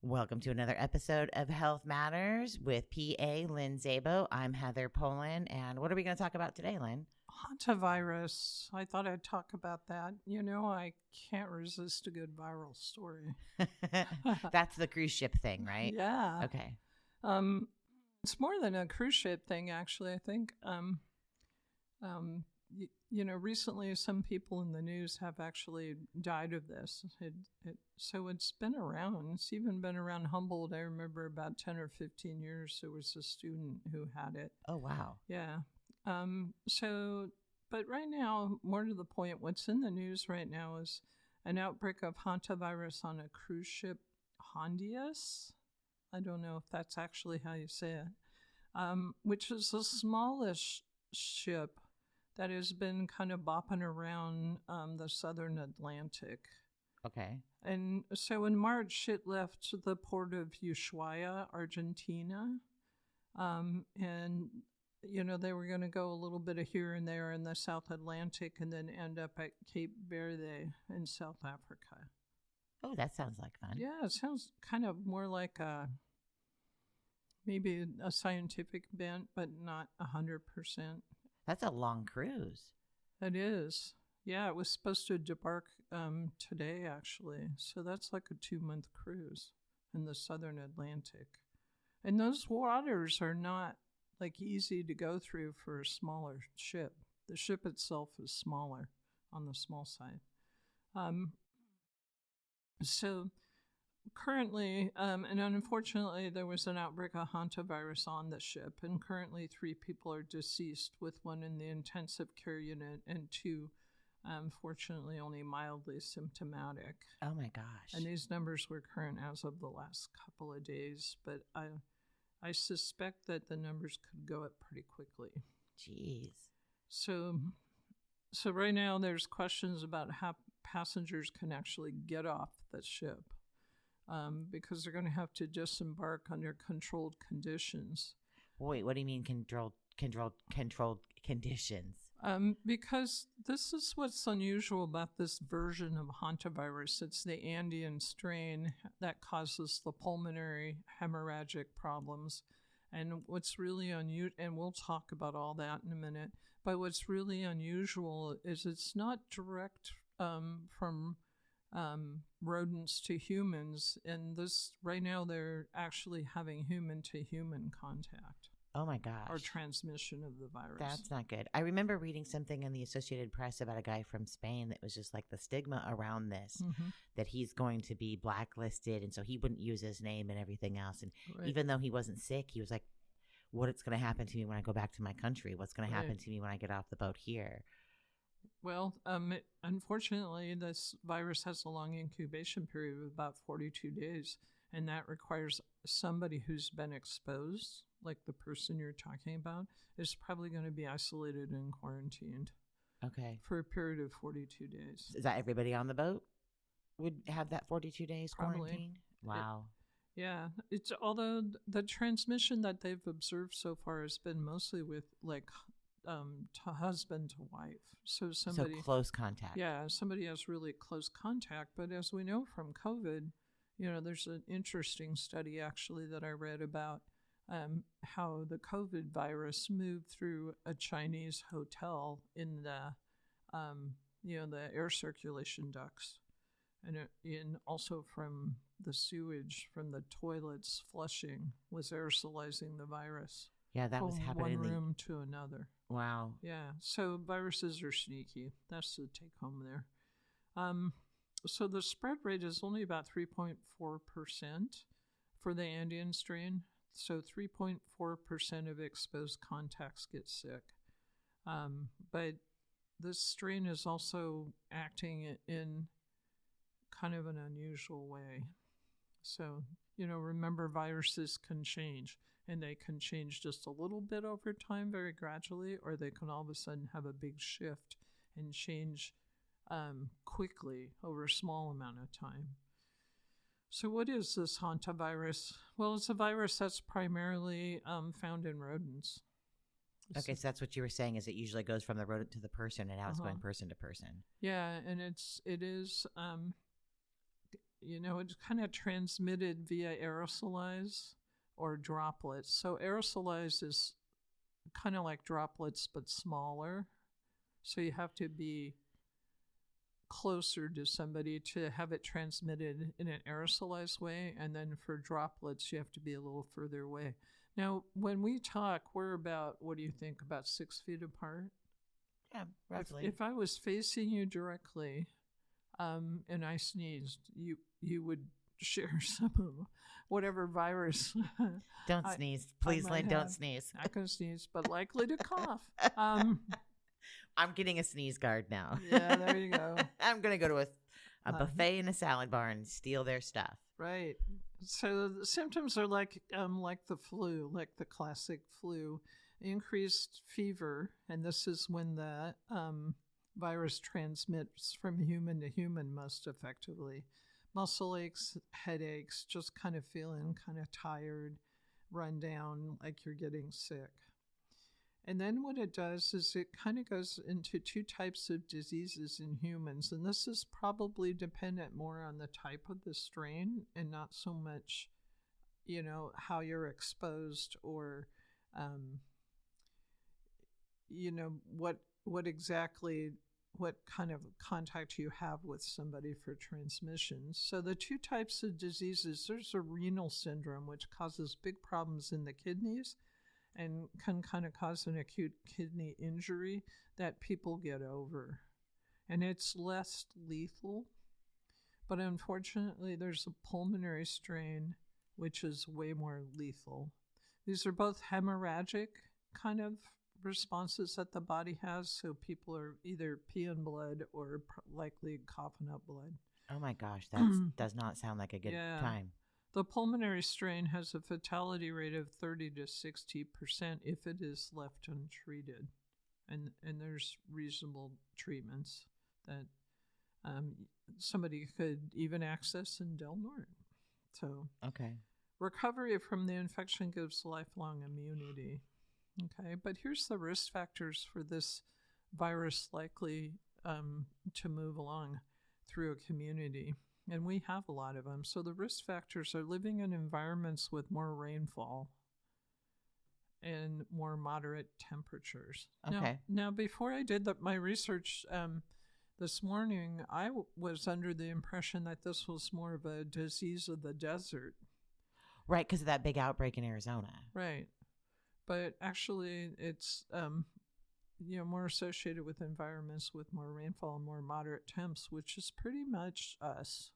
Welcome to another episode of Health Matters with PA Lynn Szabo. I'm Heather Polen, and what are we going to talk about today, Lynn? Hantavirus. I thought I'd talk about that. You know, I can't resist a good viral story. That's the cruise ship thing, right? Yeah. Okay. It's more than a cruise ship thing, actually. I think, recently some people in the news have actually died of this. So it's been around. It's even been around Humboldt. I remember about 10 or 15 years, there was a student who had it. Oh, wow. Yeah. But right now, more to the point, what's in the news right now is an outbreak of hantavirus on a cruise ship, Hondius. I don't know if that's actually how you say it, which is the smallest ship that has been kind of bopping around the southern Atlantic. Okay. And so in March, it left the port of Ushuaia, Argentina. They were going to go a little bit of here and there in the South Atlantic and then end up at Cape Verde in South Africa. Oh, that sounds like fun. Yeah, it sounds kind of more like maybe a scientific bent, but not 100%. That's a long cruise. It is. Yeah, it was supposed to depart today, actually. So that's like a 2-month cruise in the Southern Atlantic. And those waters are not like easy to go through for a smaller ship. The ship itself is smaller on the small side. So currently, and unfortunately, there was an outbreak of hantavirus on the ship, and currently 3 people are deceased, with 1 in the intensive care unit and 2, fortunately, only mildly symptomatic. Oh my gosh. And these numbers were current as of the last couple of days, but I suspect that the numbers could go up pretty quickly. Jeez. So right now there's questions about how passengers can actually get off the ship, because they're going to have to disembark under controlled conditions. Wait, what do you mean controlled conditions? Because this is what's unusual about this version of hantavirus. It's the Andean strain that causes the pulmonary hemorrhagic problems. And what's really unusual, and we'll talk about all that in a minute, but what's really unusual is it's not direct from rodents to humans. And this, right now, they're actually having human-to-human contact. Oh my gosh. Or transmission of the virus. That's not good. I remember reading something in the Associated Press about a guy from Spain that was just like the stigma around this, that he's going to be blacklisted, and so he wouldn't use his name and everything else. And even though he wasn't sick, he was like, what's going to happen to me when I go back to my country? What's going to happen to me when I get off the boat here? Well, unfortunately, this virus has a long incubation period of about 42 days, and that requires somebody who's been exposed, like the person you're talking about, is probably going to be isolated and quarantined. Okay. For a period of 42 days. Is that everybody on the boat would have that 42 days Probably. quarantine? Wow. It's although the transmission that they've observed so far has been mostly with like to husband to wife. So somebody close contact. Yeah, somebody has really close contact. But as we know from COVID, there's an interesting study actually that I read about how the COVID virus moved through a Chinese hotel in the the air circulation ducts, and also from the sewage from the toilets flushing was aerosolizing the virus. Yeah, that was happening from one room to another. Wow. Yeah, so viruses are sneaky. That's the take home there. So the spread rate is only about 3.4% for the Andean strain. So 3.4% of exposed contacts get sick. But this strain is also acting in kind of an unusual way. So, remember, viruses can change, and they can change just a little bit over time, very gradually, or they can all of a sudden have a big shift and change quickly over a small amount of time. So what is this hantavirus? Well, it's a virus that's primarily found in rodents. Okay, so that's what you were saying, is it usually goes from the rodent to the person, and now it's going person to person. Yeah, and it is it's kind of transmitted via aerosolize or droplets. So aerosolize is kind of like droplets but smaller. So you have to be closer to somebody to have it transmitted in an aerosolized way, and then for droplets you have to be a little further away. Now when we talk, we're about, what do you think, about 6 feet apart? Yeah, roughly. If I was facing you directly and I sneezed, you would share some of whatever virus. Don't sneeze. Please, Lynn, don't sneeze. I can sneeze, but likely to cough. I'm getting a sneeze guard now. Yeah, there you go. I'm going to go to a buffet and a salad bar and steal their stuff. Right. So the symptoms are like the flu, like the classic flu. Increased fever, and this is when the virus transmits from human to human most effectively. Muscle aches, headaches, just kind of feeling kind of tired, run down, like you're getting sick. And then what it does is it kind of goes into 2 types of diseases in humans. And this is probably dependent more on the type of the strain and not so much, how you're exposed or, what kind of contact you have with somebody for transmission. So the 2 types of diseases, there's a renal syndrome, which causes big problems in the kidneys and can kind of cause an acute kidney injury that people get over. And it's less lethal, but unfortunately there's a pulmonary strain which is way more lethal. These are both hemorrhagic kind of responses that the body has, so people are either peeing blood or likely coughing up blood. Oh my gosh, that does not sound like a good time. The pulmonary strain has a fatality rate of 30 to 60% if it is left untreated, and there's reasonable treatments that somebody could even access in Del Norte. So okay, recovery from the infection gives lifelong immunity. Okay, but here's the risk factors for this virus likely to move along through a community. And we have a lot of them. So the risk factors are living in environments with more rainfall and more moderate temperatures. Okay. Now before I did my research this morning, I was under the impression that this was more of a disease of the desert. Right, because of that big outbreak in Arizona. Right. But actually, it's more associated with environments with more rainfall and more moderate temps, which is pretty much us,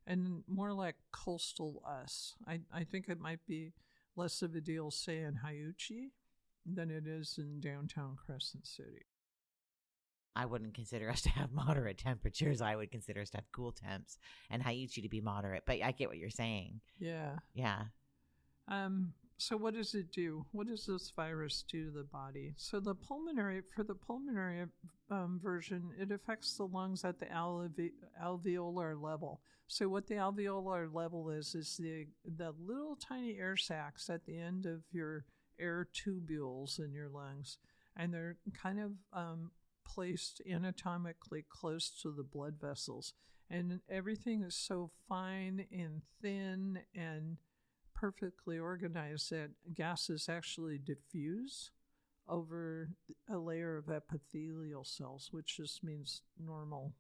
and more like coastal us. I think it might be less of a deal, say, in Hiuchi than it is in downtown Crescent City. I wouldn't consider us to have moderate temperatures. I would consider us to have cool temps, and Hiuchi to be moderate. But I get what you're saying. Yeah. Yeah. So what does it do? What does this virus do to the body? So the pulmonary version, it affects the lungs at the alveolar level. So what the alveolar level is the little tiny air sacs at the end of your air tubules in your lungs. And they're kind of placed anatomically close to the blood vessels. And everything is so fine and thin and perfectly organized that gases actually diffuse over a layer of epithelial cells, which just means normal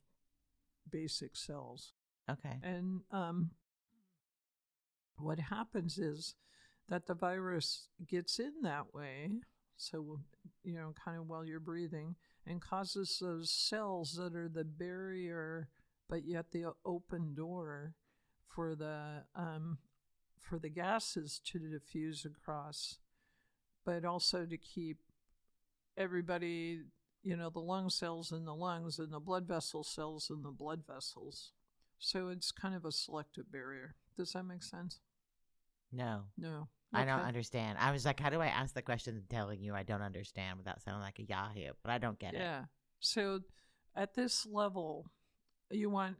basic cells. Okay. And what happens is that the virus gets in that way, so kind of while you're breathing, and causes those cells that are the barrier but yet the open door for the gases to diffuse across, but also to keep everybody, the lung cells in the lungs and the blood vessel cells in the blood vessels. So it's kind of a selective barrier. Does that make sense? No. Okay. I don't understand. I was like, how do I ask the question telling you I don't understand without sounding like a yahoo? But I don't get it. Yeah. So at this level, you want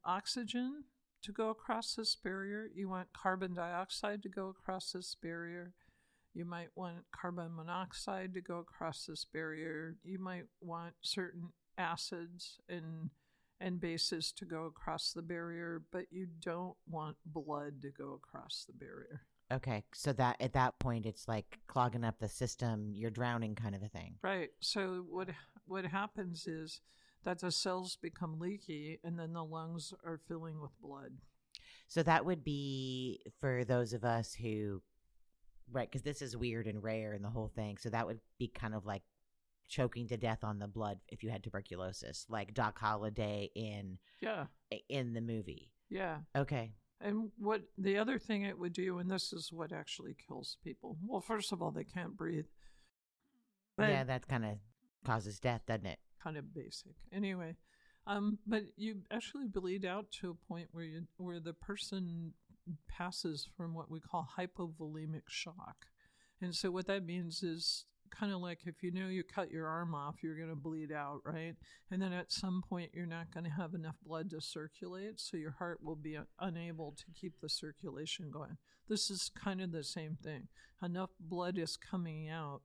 oxygen to go across this barrier. You want carbon dioxide to go across this barrier. You might want carbon monoxide to go across this barrier. You might want certain acids and and bases to go across the barrier, but you don't want blood to go across the barrier. Okay, so that at that point it's like clogging up the system, you're drowning kind of a thing. Right. So what happens is that the cells become leaky, and then the lungs are filling with blood. So that would be for those of us who, right, because this is weird and rare and the whole thing. So that would be kind of like choking to death on the blood if you had tuberculosis, like Doc Holliday in the movie. Yeah. Okay. And what the other thing it would do, and this is what actually kills people. Well, first of all, they can't breathe. But yeah, that kind of causes death, doesn't it? Kind of basic. Anyway, but you actually bleed out to a point where the person passes from what we call hypovolemic shock. And so what that means is kind of like if you cut your arm off, you're going to bleed out, right? And then at some point, you're not going to have enough blood to circulate, so your heart will be unable to keep the circulation going. This is kind of the same thing. Enough blood is coming out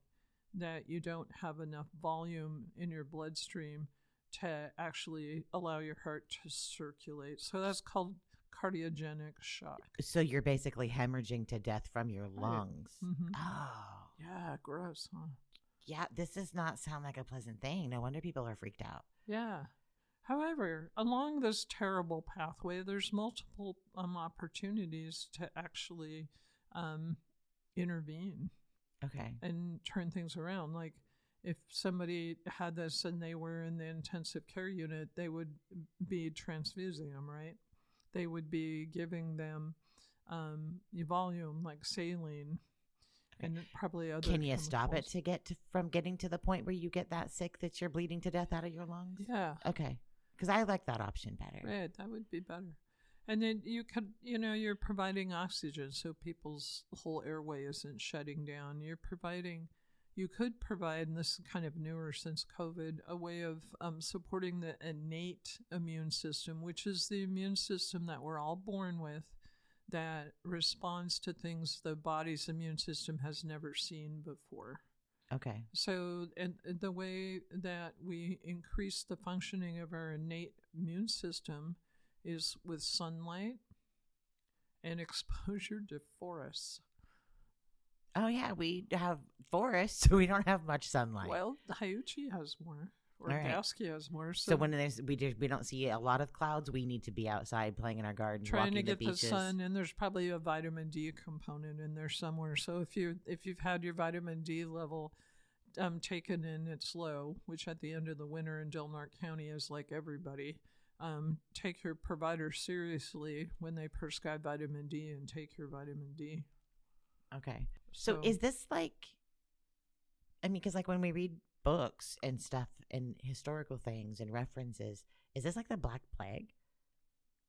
that you don't have enough volume in your bloodstream to actually allow your heart to circulate. So that's called cardiogenic shock. So you're basically hemorrhaging to death from your lungs. Right. Mm-hmm. Oh. Yeah, gross, huh? Yeah, this does not sound like a pleasant thing. No wonder people are freaked out. Yeah. However, along this terrible pathway, there's multiple opportunities to actually intervene. Okay. And turn things around. Like if somebody had this and they were in the intensive care unit, they would be transfusing them, right? They would be giving them volume like saline. And probably other Can you chemicals. stop it to get from getting to the point where you get that sick that you're bleeding to death out of your lungs? Yeah. Okay. Because I like that option better. Right. That would be better. And then you could, you're providing oxygen so people's whole airway isn't shutting down. You could provide, and this is kind of newer since COVID, a way of supporting the innate immune system, which is the immune system that we're all born with, that responds to things the body's immune system has never seen before. Okay. So and the way that we increase the functioning of our innate immune system is with sunlight and exposure to forests. Oh, yeah, we have forests, so we don't have much sunlight. Well, Hyuchi has more. Or right. Gasky has more. So when we don't see a lot of clouds, we need to be outside playing in our garden, trying to get the beaches. The sun, and there's probably a vitamin D component in there somewhere. So if you've had your vitamin D level taken and it's low, which at the end of the winter in Del Norte County is like everybody, take your provider seriously when they prescribe vitamin D and take your vitamin D. Okay. So is this like, because like when we read books and stuff and historical things and references, is this like the Black Plague?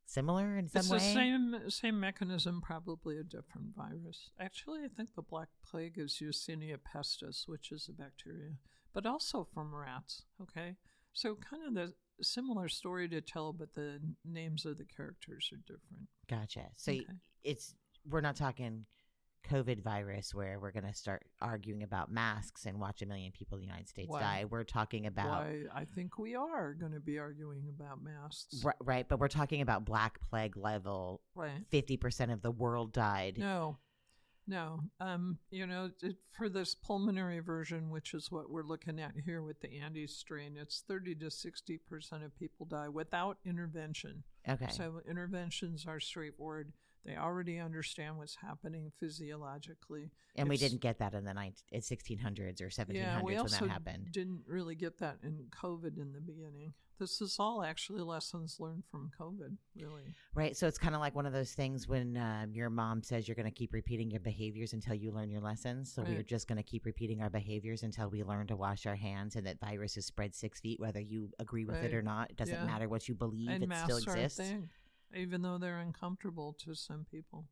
Similar in some way? It's the same mechanism, probably a different virus. Actually, I think the Black Plague is Yersinia pestis, which is a bacteria, but also from rats, okay? So kind of the similar story to tell, but the names of the characters are different. Gotcha. So okay. We're not talking COVID virus where we're going to start arguing about masks and watch 1 million people in the United States die. We're talking about... I think we are going to be arguing about masks. Right, but we're talking about Black Plague level. Right. 50% of the world died. No. For this pulmonary version, which is what we're looking at here with the Andes strain, it's 30 to 60% of people die without intervention. Okay. So interventions are straightforward. They already understand what's happening physiologically. And we didn't get that in the 1600s or 1700s we also when that happened. Didn't really get that in COVID in the beginning. This is all actually lessons learned from COVID, really. Right. So it's kind of like one of those things when your mom says you're going to keep repeating your behaviors until you learn your lessons. So we're just going to keep repeating our behaviors until we learn to wash our hands, and that viruses spread 6 feet, whether you agree with it or not. It doesn't matter what you believe. And it still exists. Even though they're uncomfortable to some people.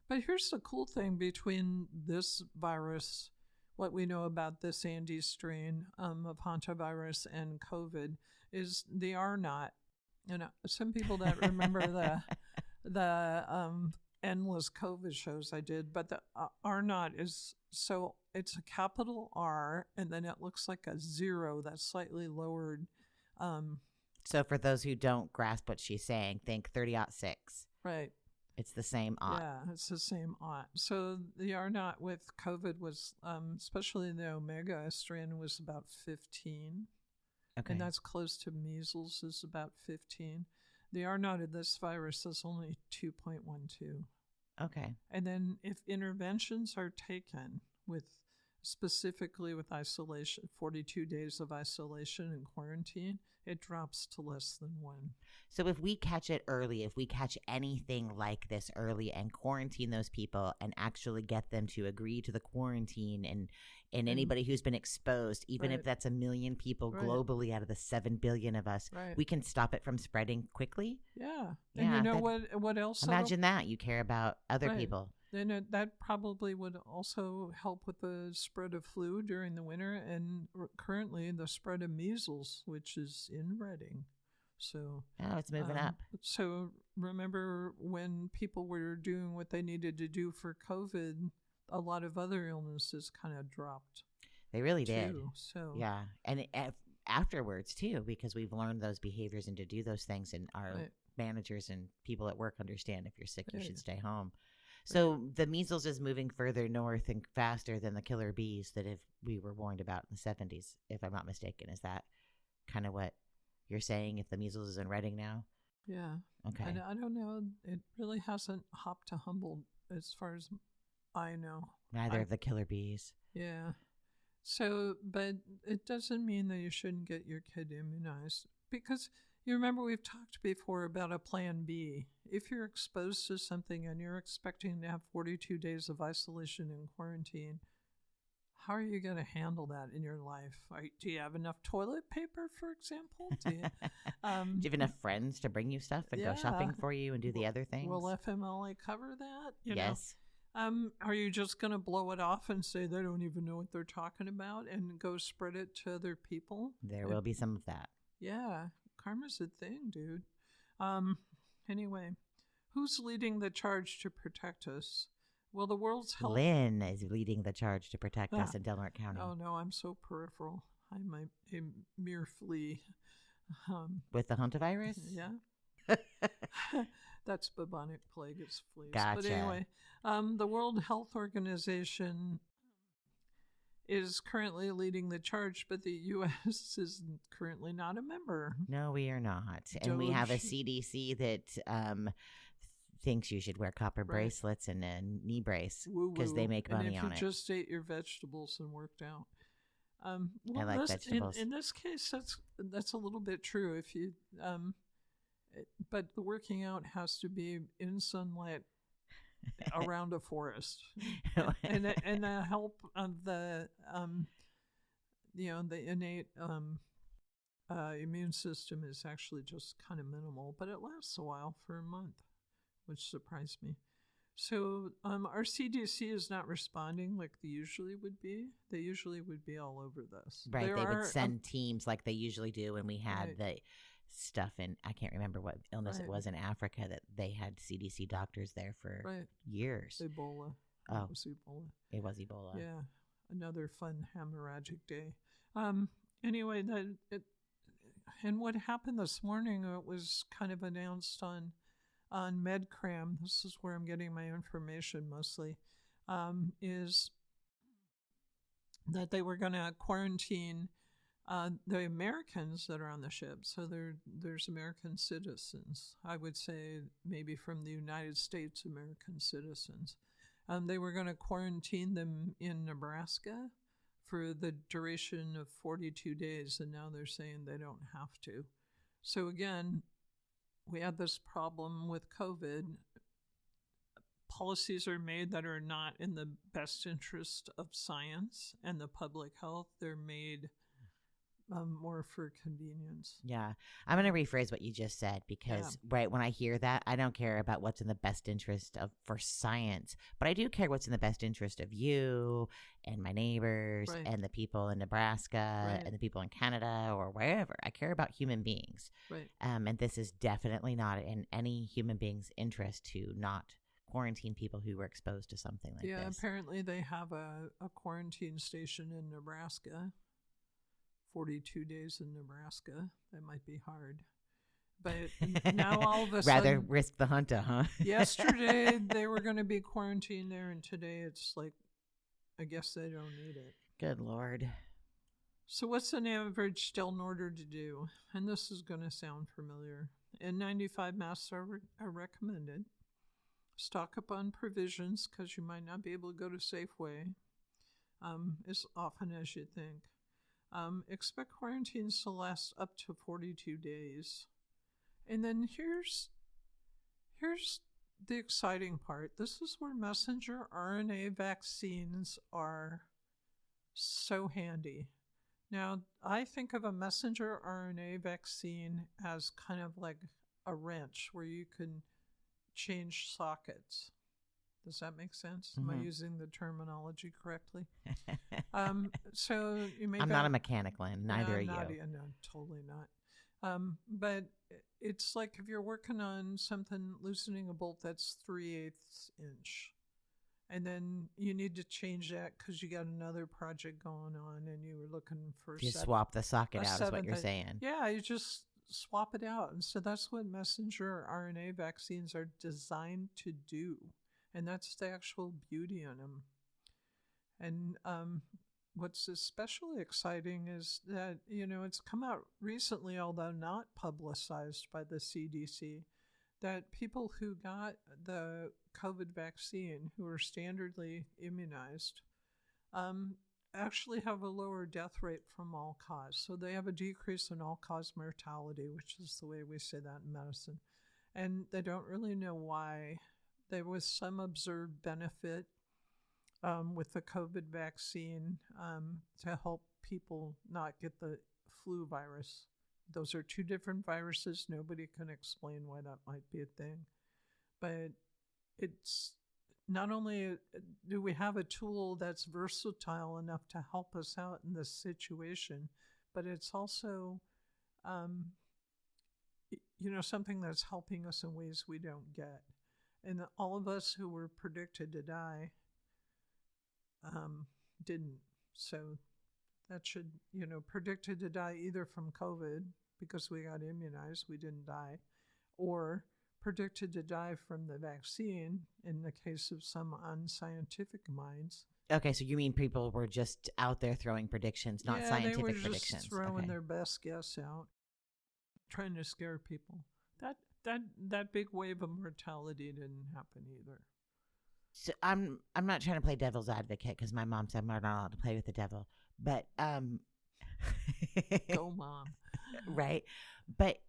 But here's the cool thing between this virus, what we know about this Andes strain of Hantavirus and COVID, is the R naught. Some people that remember the endless COVID shows I did, but the R naught is it's a capital R, and then it looks like a 0 that's slightly lowered. So for those who don't grasp what she's saying, think 30-06. Right. It's the same aught. Yeah, it's the same aught. So the R naught with COVID was, especially the Omega strand, was about 15. Okay. And that's close to measles is about 15. The R naught of this virus is only 2.12. Okay. And then if interventions are taken with specifically with isolation, 42 days of isolation and quarantine, it drops to less than 1. So if we catch it early, if we catch anything like this early and quarantine those people and actually get them to agree to the quarantine and anybody who's been exposed, even if that's 1 million people globally out of the 7 billion of us, we can stop it from spreading quickly. Yeah. And you know what else? Imagine that. You care about other people. Then that probably would also help with the spread of flu during the winter and currently the spread of measles, which is in Reading. So it's moving up. So remember when people were doing what they needed to do for COVID, a lot of other illnesses kind of dropped. They really did. So yeah, and afterwards too, because we've learned those behaviors and to do those things, and our managers and people at work understand if you're sick, you should stay home. So the measles is moving further north and faster than the killer bees that we were warned about in the 70s, if I'm not mistaken. Is that kind of what you're saying, if the measles is in Reading now? Yeah. Okay. I don't know. It really hasn't hopped to Humboldt as far as I know. Neither of the killer bees. Yeah. So, but it doesn't mean that you shouldn't get your kid immunized, because you remember we've talked before about a plan B. If you're exposed to something and you're expecting to have 42 days of isolation and quarantine, how are you going to handle that in your life? Do you have enough toilet paper, for example? Do you have enough friends to bring you stuff and go shopping for you and do the other things? Will FMLA cover that? Yes. Are you just going to blow it off and say they don't even know what they're talking about and go spread it to other people? There will be some of that. Yeah. Karma's a thing, dude. Anyway, who's leading the charge to protect us? Well, the World's Health... Lynn is leading the charge to protect us in Delaware County. Oh, no, I'm so peripheral. I'm a mere flea. With the Hantavirus? Yeah. That's bubonic plague. It's fleas. Gotcha. But anyway, the World Health Organization is currently leading the charge, but the U.S. is currently not a member. No, we are not. And we have a CDC that thinks you should wear copper bracelets and a knee brace because they make money on it. And if you just ate your vegetables and worked out. Well, I like vegetables. In this case, that's a little bit true. If you, but the working out has to be in sunlight around a forest, and the help of the the innate immune system is actually just kind of minimal, but it lasts a while for a month, which surprised me. So our CDC is not responding like they usually would be. They usually would be all over this. Right. They would send teams like they usually do when we had the stuff in, I can't remember what illness it was in Africa, that they had CDC doctors there for years. Ebola. Oh. It was Ebola. It was Ebola. Yeah. Another fun hemorrhagic day. Anyway, and what happened this morning, it was kind of announced on MedCram, this is where I'm getting my information mostly, is that they were going to quarantine the Americans that are on the ship. So there's American citizens, I would say maybe from the United States, American citizens. They were going to quarantine them in Nebraska for the duration of 42 days, and now they're saying they don't have to. So again, we had this problem with COVID. Policies are made that are not in the best interest of science and the public health. They're made more for convenience. Yeah. I'm going to rephrase what you just said because, when I hear that, I don't care about what's in the best interest for science, but I do care what's in the best interest of you and my neighbors and the people in Nebraska and the people in Canada or wherever. I care about human beings. Right. And this is definitely not in any human being's interest to not quarantine people who were exposed to something like this. Yeah, apparently they have a quarantine station in Nebraska. 42 days in Nebraska. That might be hard. But now all of a rather sudden, risk the hunter, huh? yesterday they were going to be quarantined there, and today it's like, I guess they don't need it. Good Lord. So what's an average still in order to do? And this is going to sound familiar. N95 masks are recommended. Stock up on provisions because you might not be able to go to Safeway as often as you think. Expect quarantines to last up to 42 days. And then here's the exciting part. This is where messenger RNA vaccines are so handy. Now, I think of a messenger RNA vaccine as kind of like a wrench where you can change sockets. Does that make sense? Mm-hmm. Am I using the terminology correctly? So you may. I'm not a mechanic, Lynn. Neither are you. No, totally not. But it's like if you're working on something, loosening a bolt that's 3/8 inch. And then you need to change that because you got another project going on and you were looking for You swap the socket out is what you're 7th. saying. Yeah, you just swap it out. And so that's what messenger RNA vaccines are designed to do. And that's the actual beauty in them. And what's especially exciting is that, it's come out recently, although not publicized by the CDC, that people who got the COVID vaccine, who are standardly immunized, actually have a lower death rate from all cause. So they have a decrease in all-cause mortality, which is the way we say that in medicine. And they don't really know why. There was some observed benefit with the COVID vaccine to help people not get the flu virus. Those are two different viruses. Nobody can explain why that might be a thing. But it's not only do we have a tool that's versatile enough to help us out in this situation, but it's also, something that's helping us in ways we don't get. And all of us who were predicted to die didn't. So that should, predicted to die either from COVID because we got immunized, we didn't die, or predicted to die from the vaccine in the case of some unscientific minds. Okay, so you mean people were just out there throwing predictions, not scientific predictions. Yeah, they were just throwing their best guess out, trying to scare people. That big wave of mortality didn't happen either. So I'm not trying to play devil's advocate because my mom said I'm not allowed to play with the devil, but go mom, right? But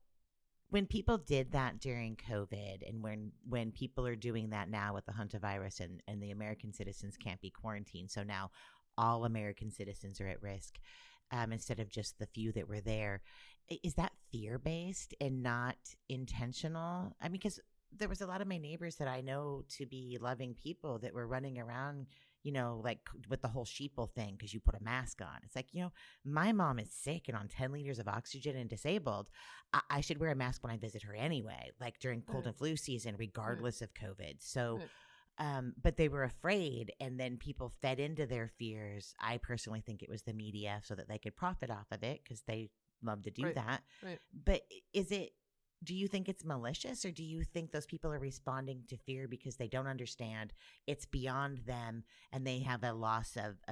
when people did that during COVID, and when people are doing that now with the Hantavirus and the American citizens can't be quarantined, so now all American citizens are at risk instead of just the few that were there. Is that fear-based and not intentional? I mean, because there was a lot of my neighbors that I know to be loving people that were running around, like with the whole sheeple thing because you put a mask on. It's like, my mom is sick and on 10 liters of oxygen and disabled. I should wear a mask when I visit her anyway, like during cold and flu season, regardless of COVID. So, but they were afraid, and then people fed into their fears. I personally think it was the media so that they could profit off of it because they love to do that. Right. But do you think it's malicious, or do you think those people are responding to fear because they don't understand it's beyond them and they have a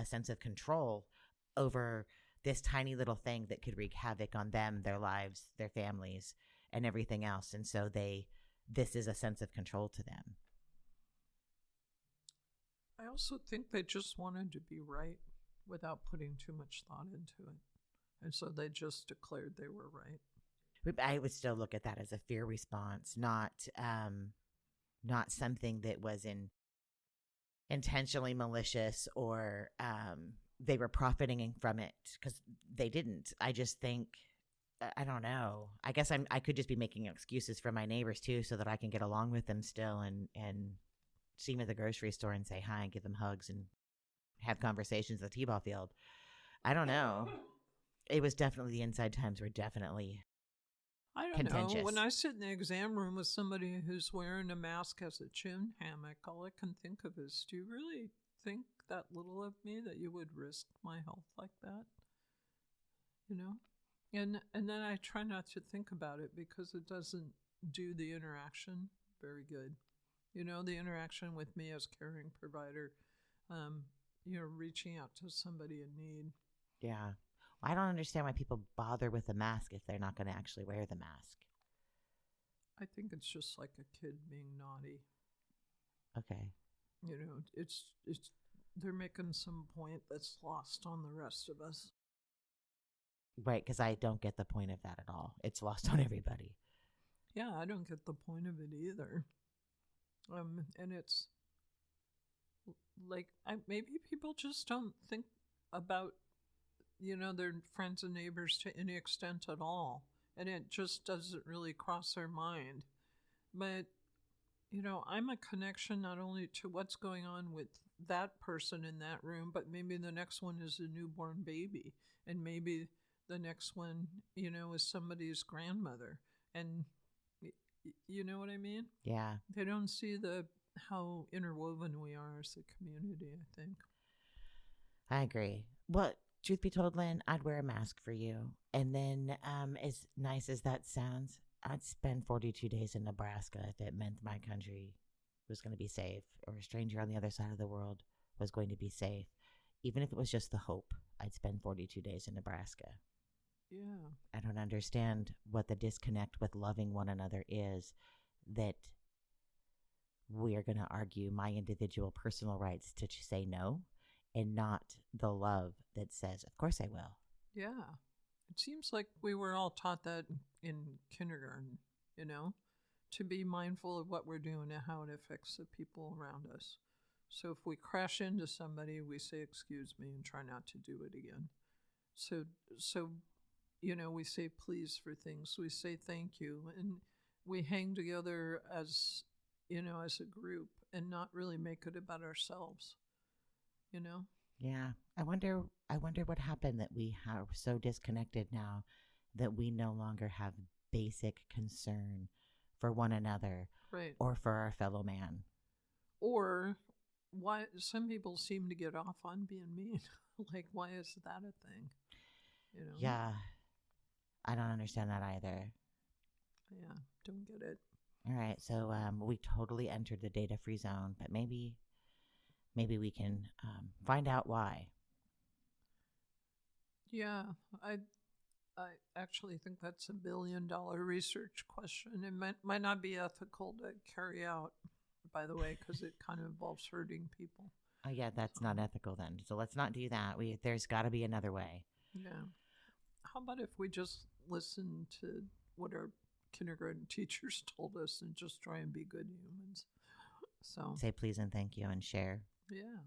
sense of control over this tiny little thing that could wreak havoc on them, their lives, their families, and everything else? And so this is a sense of control to them. I also think they just wanted to be right without putting too much thought into it. And so they just declared they were right. I would still look at that as a fear response, not something that was intentionally malicious or they were profiting from it, because they didn't. I just think, I don't know. I guess I could just be making excuses for my neighbors too, so that I can get along with them still and see them at the grocery store and say hi and give them hugs and have conversations at the t-ball field. I don't know. It was definitely, the inside times were definitely contentious. Know. When I sit in the exam room with somebody who's wearing a mask as a chin hammock, all I can think of is, do you really think that little of me that you would risk my health like that? And then I try not to think about it because it doesn't do the interaction very good. The interaction with me as caring provider, reaching out to somebody in need. Yeah. I don't understand why people bother with a mask if they're not going to actually wear the mask. I think it's just like a kid being naughty. Okay. It's they're making some point that's lost on the rest of us. Right, because I don't get the point of that at all. It's lost on everybody. Yeah, I don't get the point of it either. And it's like maybe people just don't think about their friends and neighbors to any extent at all, and it just doesn't really cross their mind. But I'm a connection not only to what's going on with that person in that room, but maybe the next one is a newborn baby, and maybe the next one is somebody's grandmother, and you know what I mean? Yeah. They don't see how interwoven we are as a community, I think. I agree. Well, truth be told, Lynn, I'd wear a mask for you. And then, as nice as that sounds, I'd spend 42 days in Nebraska if it meant my country was going to be safe, or a stranger on the other side of the world was going to be safe. Even if it was just the hope, I'd spend 42 days in Nebraska. Yeah. I don't understand what the disconnect with loving one another is, that we are going to argue my individual personal rights to say no, and not the love that says, of course I will. Yeah. It seems like we were all taught that in kindergarten, to be mindful of what we're doing and how it affects the people around us. So if we crash into somebody, we say, excuse me, and try not to do it again. So we say please for things. We say thank you. And we hang together as a group and not really make it about ourselves, Yeah. I wonder what happened that we are so disconnected now that we no longer have basic concern for one another, right, or for our fellow man. Or why some people seem to get off on being mean. Like, why is that a thing? Yeah. I don't understand that either. Yeah, don't get it. All right. So we totally entered the data-free zone, but maybe we can find out why. Yeah, I actually think that's $1 billion research question. It might not be ethical to carry out, by the way, because it kind of involves hurting people. Oh yeah, that's not ethical then. So let's not do that. There's got to be another way. Yeah. How about if we just listen to what our kindergarten teachers told us and just try and be good humans? So say please and thank you and share. Yeah.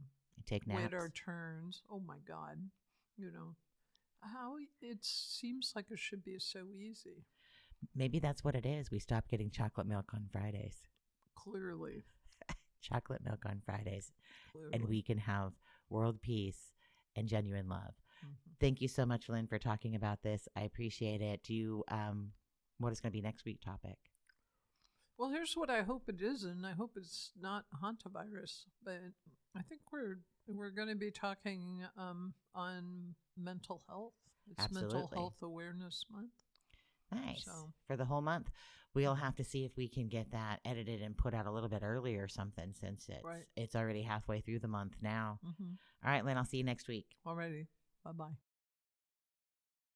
Take naps. Wait our turns. Oh my God. How it seems like it should be so easy. Maybe that's what it is. We stopped getting chocolate milk on Fridays. Clearly. Chocolate milk on Fridays. Clearly. And we can have world peace and genuine love. Mm-hmm. Thank you so much, Lynn, for talking about this. I appreciate it. Do you, what is going to be next week's topic? Well, here's what I hope it is, and I hope it's not Hantavirus, but I think we're going to be talking on mental health. It's Absolutely. Mental Health Awareness Month. Nice. So, for the whole month. We'll have to see if we can get that edited and put out a little bit earlier or something, since it's already halfway through the month now. Mm-hmm. All right, Lynn, I'll see you next week. Alrighty. Bye-bye.